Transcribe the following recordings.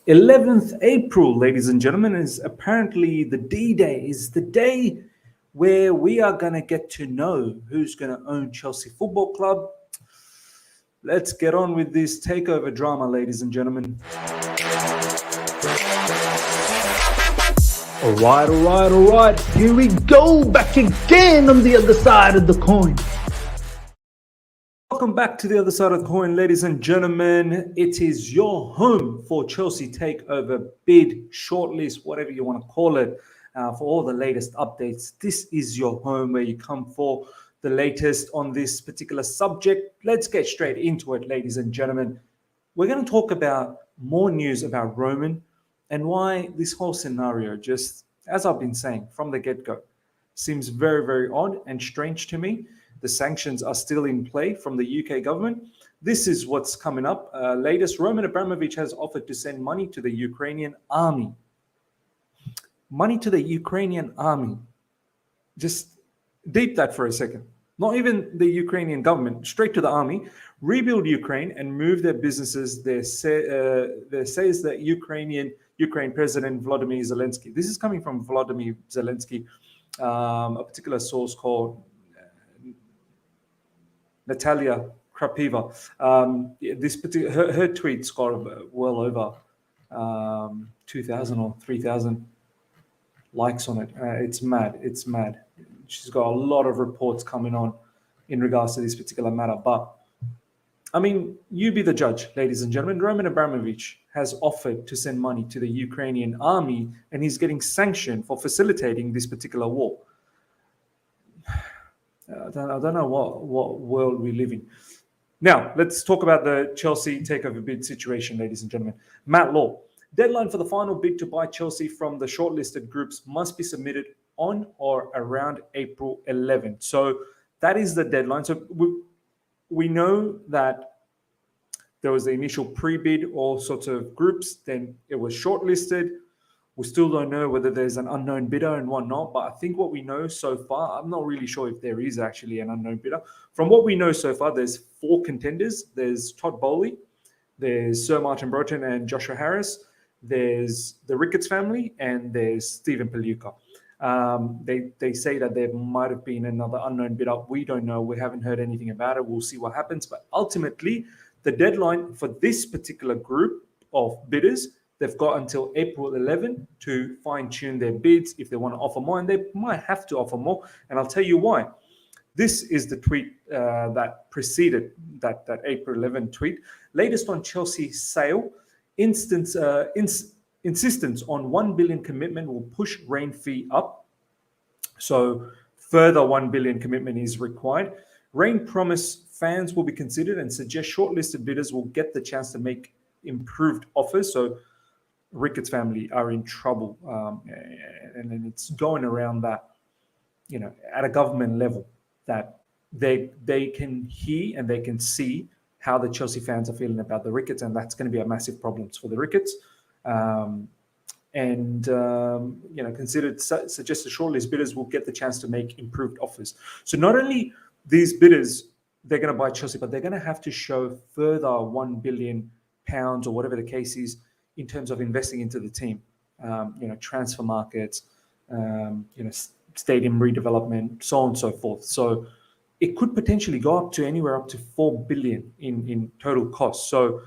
11th April, ladies and gentlemen, is apparently the D-Day, is the day where we are going to get to know who's going to own Chelsea Football Club. Let's get on with this takeover drama, ladies and gentlemen. All right. Here we go, back again on the other side of the coin. Welcome back to the other side of the coin, ladies and gentlemen. It is your home for Chelsea Takeover Bid, Shortlist, whatever you want to call it, for all the latest updates. This is your home where you come for the latest on this particular subject. Let's get straight into it, ladies and gentlemen. We're going to talk about more news about Roman and why this whole scenario, just as I've been saying from the get-go, seems very, very odd and strange to me. The sanctions are still in play from the UK government. This is what's coming up. Latest, Roman Abramovich has offered to send money to the Ukrainian Army. Money to the Ukrainian Army. Just deep that for a second. Not even the Ukrainian government, straight to the army. Rebuild Ukraine and move their businesses. There says that Ukraine President Volodymyr Zelensky. This is coming from Volodymyr Zelensky, a particular source called Natalia Krapiva. This particular her tweets got well over 2,000 or 3,000 likes on it. It's mad. She's got a lot of reports coming on in regards to this particular matter. But I mean, you be the judge, ladies and gentlemen. Roman Abramovich has offered to send money to the Ukrainian army, and he's getting sanctioned for facilitating this particular war. I don't know what world we live in. Now, let's talk about the Chelsea takeover bid situation, ladies and gentlemen. Matt Law. Deadline for the final bid to buy Chelsea from the shortlisted groups must be submitted on or around April 11. So that is the deadline. So we know that there was the initial pre-bid, all sorts of groups. Then it was shortlisted. We still don't know whether there's an unknown bidder and whatnot, but I think what we know so far, I'm not really sure if there is actually an unknown bidder. From what we know so far, there's 4 contenders. There's Todd Boley, there's Sir Martin Broughton and Joshua Harris, there's the Ricketts family, and there's Stephen Paliyuk. They say that there might have been another unknown bidder. We don't know. We haven't heard anything about it. We'll see what happens. But ultimately, the deadline for this particular group of bidders, they've got until April 11 to fine-tune their bids. If they want to offer more, and they might have to offer more, and I'll tell you why. This is the tweet that preceded that April 11 tweet. Latest on Chelsea sale, Insistence on 1 billion commitment will push Raine fee up. So further 1 billion commitment is required. Raine promise fans will be considered and suggest shortlisted bidders will get the chance to make improved offers. So Ricketts family are in trouble, and then it's going around that, at a government level, that they can hear and they can see how the Chelsea fans are feeling about the Ricketts, and that's going to be a massive problem for the Ricketts. Considered suggested shortlist bidders will get the chance to make improved offers. So not only these bidders, they're going to buy Chelsea, but they're going to have to show further £1 billion or whatever the case is in terms of investing into the team, transfer markets, stadium redevelopment, so on and so forth. So it could potentially go up to anywhere up to 4 billion in total cost. So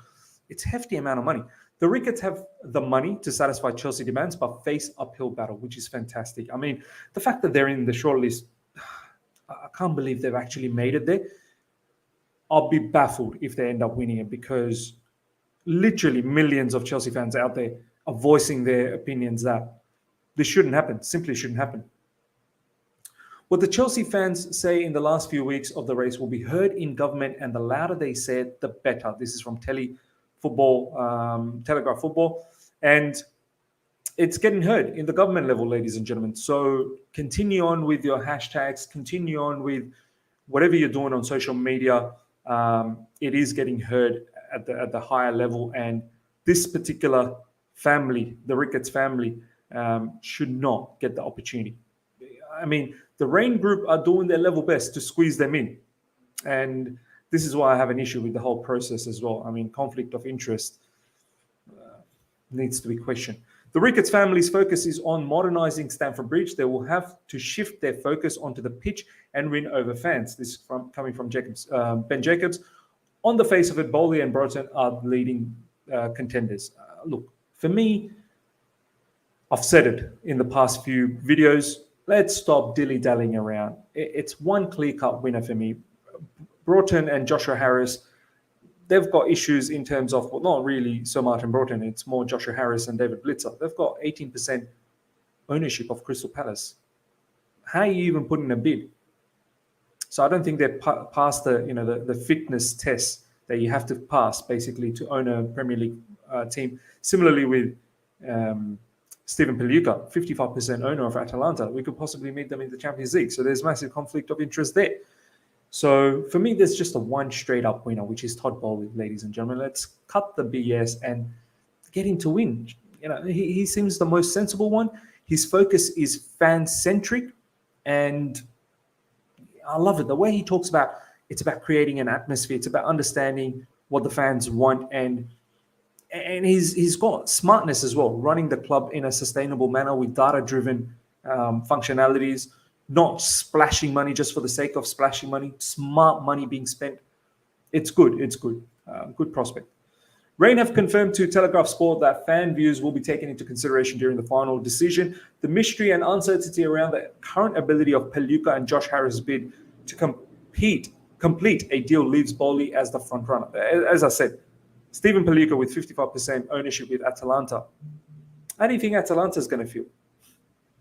it's a hefty amount of money. The Ricketts have the money to satisfy Chelsea demands, but face uphill battle, which is fantastic. I mean, the fact that they're in the shortlist, I can't believe they've actually made it there. I'll be baffled if they end up winning it, because literally millions of Chelsea fans out there are voicing their opinions that this shouldn't happen, simply shouldn't happen. What the Chelsea fans say in the last few weeks of the race will be heard in government, and the louder they say it, the better. This is from Telegraph Football, and it's getting heard in the government level, ladies and gentlemen. So continue on with your hashtags, continue on with whatever you're doing on social media. It is getting heard at the higher level, and this particular family, the Ricketts family, should not get the opportunity. I mean, the Raine group are doing their level best to squeeze them in, and this is why I have an issue with the whole process as well. I mean, conflict of interest needs to be questioned. The Ricketts family's focus is on modernising Stamford Bridge. They will have to shift their focus onto the pitch and win over fans. This is coming from Ben Jacobs. On the face of it, Boley and Broughton are the leading contenders. Look, for me, I've said it in the past few videos, let's stop dilly-dallying around. It's one clear-cut winner for me. Broughton and Joshua Harris, they've got issues in terms of, well, not really so Martin Broughton, it's more Joshua Harris and David Blitzer. They've got 18% ownership of Crystal Palace. How are you even putting a bid? So I don't think they're past the fitness test that you have to pass basically to own a Premier League team. Similarly with Stephen Paliyuk, 55% owner of Atalanta. We could possibly meet them in the Champions League. So there's massive conflict of interest there. So for me, there's just a one straight up winner, which is Todd Boley, ladies and gentlemen. Let's cut the BS and get him to win. You know, he seems the most sensible one. His focus is fan-centric, and I love it. The way he talks about it's about creating an atmosphere. It's about understanding what the fans want, and he's got smartness as well, running the club in a sustainable manner with data-driven functionalities. Not splashing money just for the sake of splashing money. Smart money being spent. It's good. It's good. Good prospect. Raine have confirmed to Telegraph Sport that fan views will be taken into consideration during the final decision. The mystery and uncertainty around the current ability of Paliyuk and Josh Harris' bid to complete a deal leaves Boley as the front runner. As I said, Stephen Paliyuk with 55% ownership with Atalanta. How do you think Atalanta is going to feel?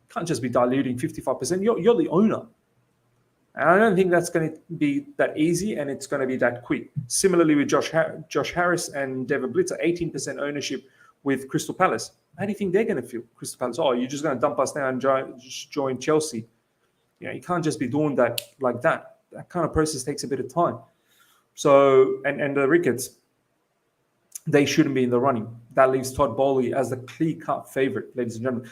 Can't just be diluting 55%. You're the owner. And I don't think that's going to be that easy, and it's going to be that quick. Similarly with Josh Harris and David Blitzer, 18% ownership with Crystal Palace. How do you think they're going to feel? Crystal Palace, oh, you're just going to dump us down and join Chelsea. You know, you can't just be doing that like that. That kind of process takes a bit of time. So, and the Ricketts, they shouldn't be in the running. That leaves Todd Boley as the clear-cut favorite, ladies and gentlemen.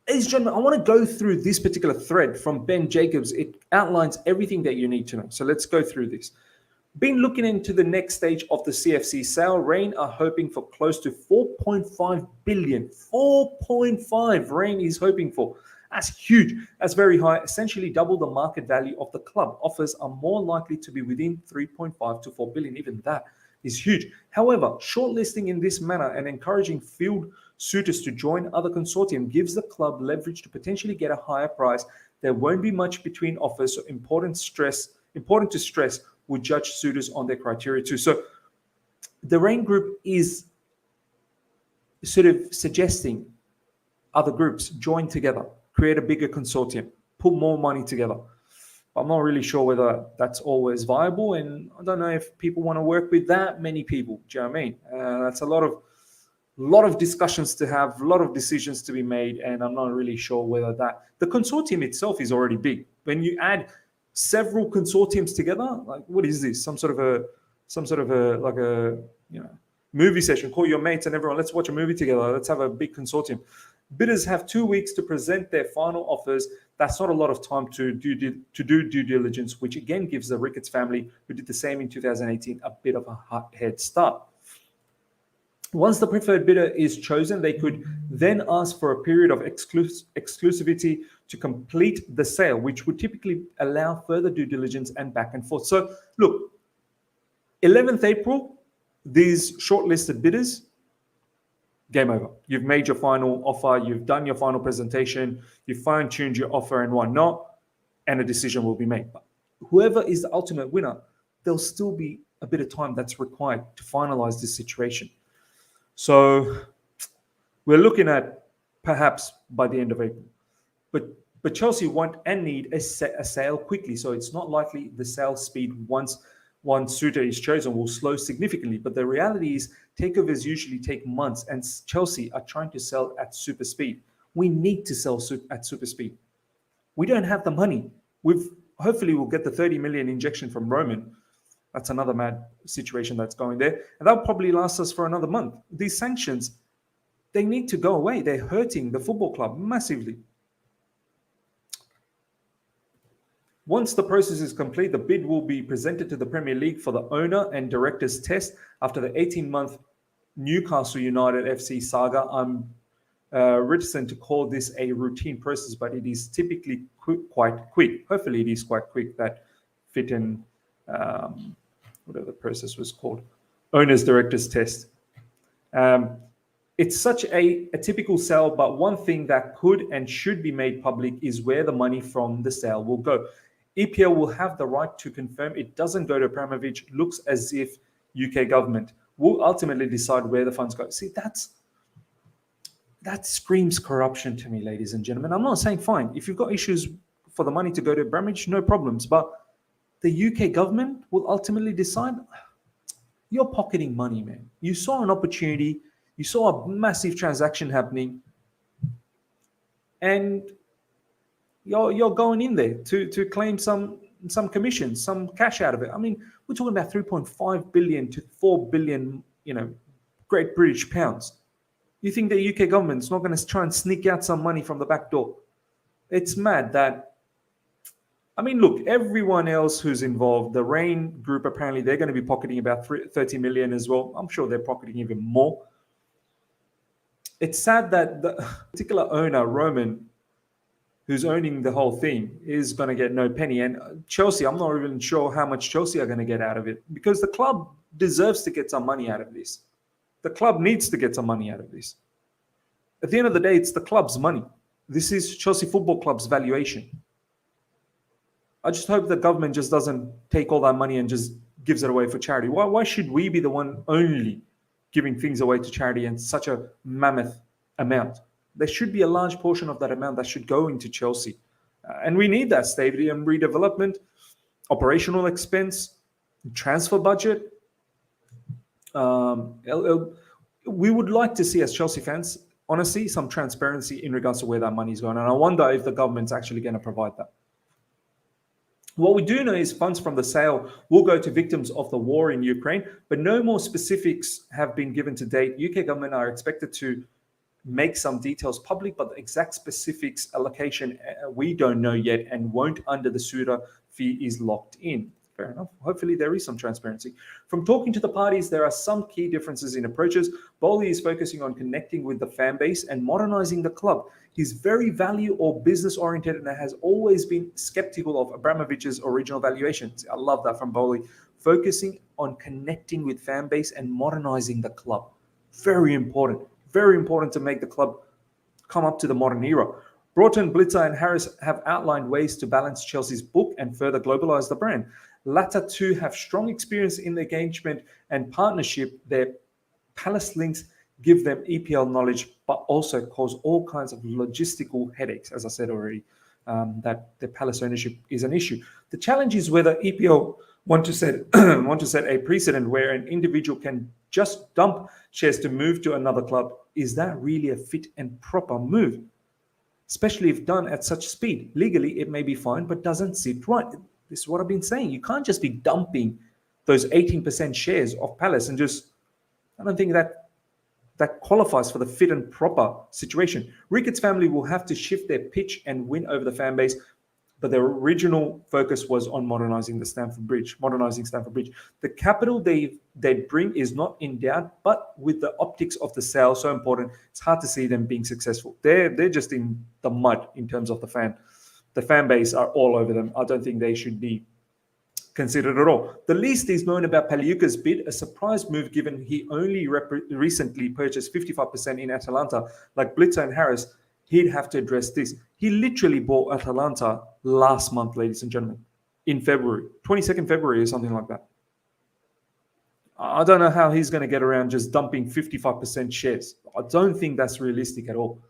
Ladies and gentlemen, I want to go through this particular thread from Ben Jacobs. It outlines everything that you need to know. So let's go through this. Been looking into the next stage of the CFC sale. Raine are hoping for close to 4.5 billion. 4.5 Raine is hoping for. That's huge. That's very high. Essentially double the market value of the club. Offers are more likely to be within 3.5 to 4 billion. Even that is huge. However, shortlisting in this manner and encouraging field suitors to join other consortium gives the club leverage to potentially get a higher price. There won't be much between offers, so important to stress would judge suitors on their criteria too. So the Raine group is sort of suggesting other groups join together, create a bigger consortium, put more money together. I'm not really sure whether that's always viable, and I don't know if people want to work with that many people. Do you know what I mean? That's a lot of discussions to have, a lot of decisions to be made, and I'm not really sure whether the consortium itself is already big. When you add several consortiums together, like what is this? Some sort of a movie session. Call your mates and everyone. Let's watch a movie together. Let's have a big consortium. Bidders have 2 weeks to present their final offers. That's not a lot of time to do due diligence, which again gives the Ricketts family, who did the same in 2018, a bit of a head start. Once the preferred bidder is chosen, they could then ask for a period of exclusivity to complete the sale, which would typically allow further due diligence and back and forth. So look, 11th April, these shortlisted bidders, game over. You've made your final offer, you've done your final presentation, you've fine-tuned your offer and whatnot, and a decision will be made. But whoever is the ultimate winner, there'll still be a bit of time that's required to finalize this situation. So we're looking at perhaps by the end of April. But Chelsea want and need a sale quickly. So it's not likely the sale speed once one suitor is chosen will slow significantly. But the reality is takeovers usually take months, and Chelsea are trying to sell at super speed. We need to sell at super speed. We don't have the money. Hopefully we'll get the 30 million injection from Roman. That's another mad situation that's going there. And that'll probably last us for another month. These sanctions, they need to go away. They're hurting the football club massively. Once the process is complete, the bid will be presented to the Premier League for the owner and directors test after the 18-month Newcastle United FC saga. I'm reticent to call this a routine process, but it is typically quite quick. Hopefully it is quite quick, that fit and whatever the process was called, owners directors test. It's such a typical sale, but one thing that could and should be made public is where the money from the sale will go. EPL will have the right to confirm it doesn't go to Abramovich. Looks as if UK government will ultimately decide where the funds go. See, that screams corruption to me, ladies and gentlemen. I'm not saying fine. If you've got issues for the money to go to Abramovich, no problems. But the UK government will ultimately decide. You're pocketing money, man. You saw an opportunity. You saw a massive transaction happening. And you're going in there to claim some commissions, some cash out of it. I mean, we're talking about 3.5 billion to 4 billion, Great British pounds. You think the UK government's not going to try and sneak out some money from the back door? It's mad that, I mean, look, everyone else who's involved, the Raine group, apparently they're going to be pocketing about 30 million as well. I'm sure they're pocketing even more. It's sad that the particular owner, Roman, who's owning the whole thing, is going to get no penny. And Chelsea, I'm not even sure how much Chelsea are going to get out of it, because the club deserves to get some money out of this. The club needs to get some money out of this. At the end of the day, it's the club's money. This is Chelsea Football Club's valuation. I just hope the government just doesn't take all that money and just gives it away for charity. Why should we be the one only giving things away to charity in such a mammoth amount? There should be a large portion of that amount that should go into Chelsea. And we need that stadium redevelopment, operational expense, transfer budget. We would like to see, as Chelsea fans, honestly, some transparency in regards to where that money is going. And I wonder if the government's actually going to provide that. What we do know is funds from the sale will go to victims of the war in Ukraine, but no more specifics have been given to date. UK government are expected to make some details public, but the exact specifics allocation we don't know yet, and won't under the Suda fee is locked in. Fair enough. Hopefully there is some transparency. From talking to the parties, there are some key differences in approaches. Boley is focusing on connecting with the fan base and modernizing the club. He's very value or business oriented and has always been skeptical of Abramovich's original valuations. I love that from Boley. Focusing on connecting with fan base and modernizing the club. Very important. Very important to make the club come up to the modern era. Broughton, Blitzer and Harris have outlined ways to balance Chelsea's book and further globalize the brand. Latter two have strong experience in the engagement and partnership. Their Palace links give them EPL knowledge, but also cause all kinds of logistical headaches, as I said already, that the Palace ownership is an issue. The challenge is whether EPL want to set a precedent where an individual can just dump shares to move to another club. Is that really a fit and proper move? Especially if done at such speed. Legally, it may be fine, but doesn't sit right. This is what I've been saying. You can't just be dumping those 18% shares of Palace and just, I don't think that qualifies for the fit and proper situation. Ricketts Family will have to shift their pitch and win over the fan base, but their original focus was on modernizing Stamford Bridge. The capital they bring is not in doubt, but with the optics of the sale so important, it's hard to see them being successful. They're just in the mud in terms of the fan base are all over them. I don't think they should be considered at all. The least is known about Paliyuk's bid, a surprise move given he only recently purchased 55% in Atalanta. Like Blitzer and Harris, he'd have to address this. He literally bought Atalanta last month, ladies and gentlemen, in February, 22nd February or something like that. I don't know how he's going to get around just dumping 55% shares. I don't think that's realistic at all.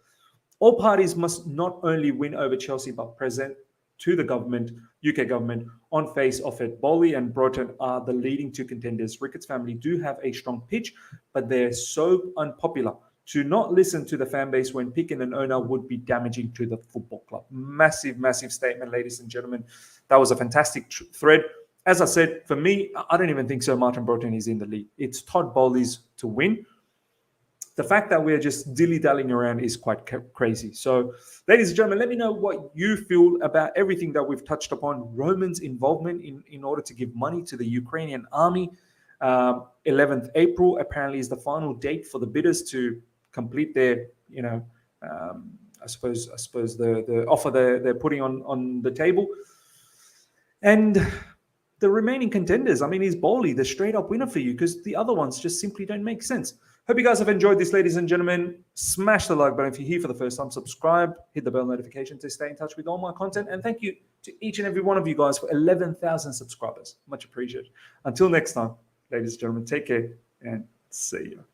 All parties must not only win over Chelsea, but present to the government, UK government, on face of it. Boley and Broughton are the leading two contenders. Ricketts Family do have a strong pitch, but they're so unpopular. To not listen to the fan base when picking an owner would be damaging to the football club. Massive, massive statement, ladies and gentlemen. That was a fantastic thread. As I said, for me, I don't even think Sir Martin Broughton is in the league. It's Todd Bowley's to win. the fact that we're just dilly-dallying around is quite crazy. So, ladies and gentlemen, let me know what you feel about everything that we've touched upon. Roman's involvement in order to give money to the Ukrainian Army. 11th April apparently is the final date for the bidders to complete their, I suppose the offer they're putting on the table. And the remaining contenders, I mean, is Boley the straight up winner for you? Because the other ones just simply don't make sense. Hope you guys have enjoyed this, ladies and gentlemen. Smash the like button if you're here for the first time. Subscribe, hit the bell notification to stay in touch with all my content. And thank you to each and every one of you guys for 11,000 subscribers. Much appreciated. Until next time, ladies and gentlemen, take care and see you.